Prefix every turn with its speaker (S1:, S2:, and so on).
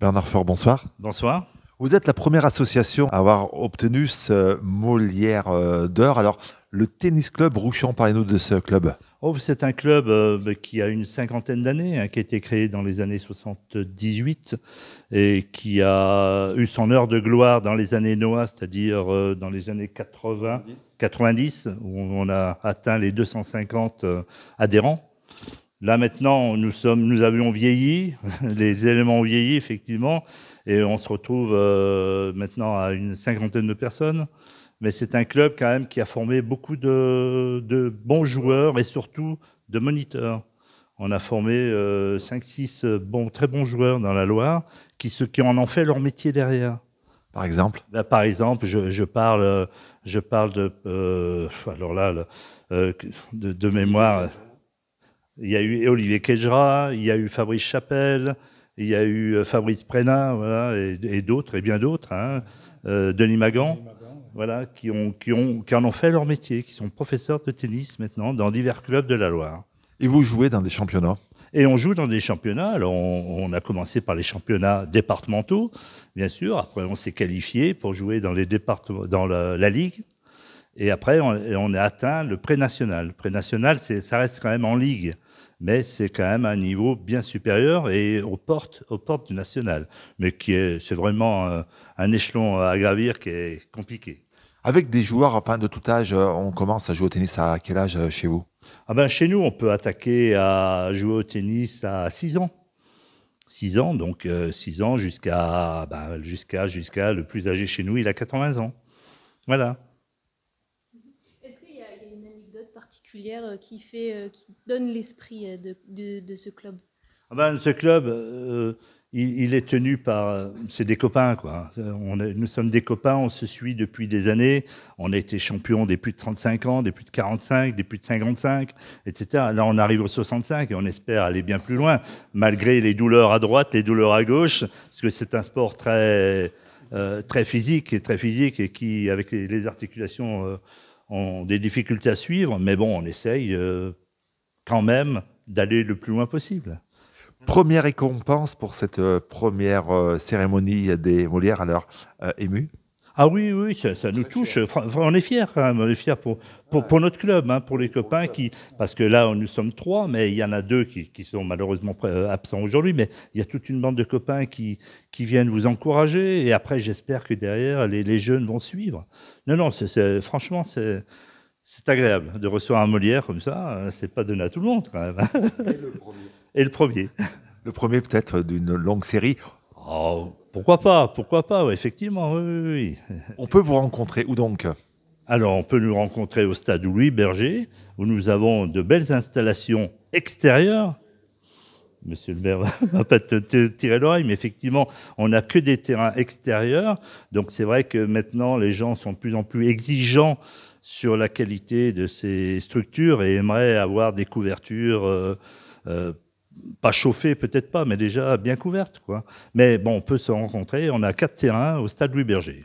S1: Bernard Faure, bonsoir.
S2: Bonsoir.
S1: Vous êtes la première association à avoir obtenu ce Molière d'or. Alors, le Tennis Club Rouchamp, parlez-nous de ce club.
S2: Oh, c'est un club qui a une cinquantaine d'années, hein, qui a été créé dans les années 78 et qui a eu son heure de gloire dans les années Noah, c'est-à-dire dans les années 80, 90, où on a atteint les 250 adhérents. Là maintenant, nous avions vieilli, les éléments ont vieilli effectivement, et on se retrouve maintenant à une cinquantaine de personnes. Mais c'est un club quand même qui a formé beaucoup de bons joueurs et surtout de moniteurs. On a formé 5-6 très bons joueurs dans la Loire qui en ont fait leur métier derrière.
S1: Par exemple?
S2: Là, par exemple, je parle de alors là de mémoire. Il y a eu Olivier Quejra, il y a eu Fabrice Chapelle, il y a eu Fabrice Prénat, voilà, et d'autres, et bien d'autres, hein, Denis Magan, voilà, qui en ont fait leur métier, qui sont professeurs de tennis maintenant dans divers clubs de la Loire.
S1: Et vous jouez dans des championnats?
S2: Et on joue dans des championnats. Alors, on a commencé par les championnats départementaux, bien sûr. Après, on s'est qualifié pour jouer dans les départements, dans la ligue. Et après, on a atteint le pré-national. Le pré-national, ça reste quand même en ligue, mais c'est quand même un niveau bien supérieur et aux portes du national. Mais c'est vraiment un échelon à gravir qui est compliqué.
S1: Avec des joueurs de tout âge, on commence à jouer au tennis à quel âge chez vous?
S2: Chez nous, on peut attaquer à jouer au tennis à 6 ans. 6 ans, donc 6 ans jusqu'à le plus âgé chez nous, il a 80 ans. Voilà.
S3: Est-ce qu'il y a une anecdote particulière qui donne l'esprit de ce club?
S2: Ce club, il est tenu par... C'est des copains, quoi. Nous sommes des copains, on se suit depuis des années. On a été champion des plus de 35 ans, des plus de 45, des plus de 55, etc. Là, on arrive aux 65 et on espère aller bien plus loin, malgré les douleurs à droite, les douleurs à gauche, parce que c'est un sport très physique et qui, avec les articulations, ont des difficultés à suivre. Mais bon, on essaye quand même d'aller le plus loin possible.
S1: Première récompense pour cette première cérémonie des Molières, alors ému?
S2: Ah oui, ça nous touche. On est fiers quand même, on est fiers pour notre club, hein, pour les copains parce que là, nous sommes 3, mais il y en a 2 qui sont malheureusement absents aujourd'hui, mais il y a toute une bande de copains qui viennent vous encourager, et après, j'espère que derrière, les jeunes vont suivre. Non, franchement, c'est agréable de recevoir un Molière comme ça, c'est pas donné à tout le monde quand même. Et le premier.
S1: Le premier peut-être d'une longue série.
S2: Oh, pourquoi pas, ouais, effectivement, oui.
S1: On peut vous rencontrer où donc?
S2: Alors, on peut nous rencontrer au stade Louis Berger, où nous avons de belles installations extérieures. Monsieur le maire va pas te tirer l'oreille, mais effectivement, on n'a que des terrains extérieurs. Donc, c'est vrai que maintenant, les gens sont de plus en plus exigeants sur la qualité de ces structures et aimeraient avoir des couvertures pas chauffées, peut-être pas, mais déjà bien couvertes, quoi. Mais bon, on peut se rencontrer. On a 4 terrains au stade Louis Berger.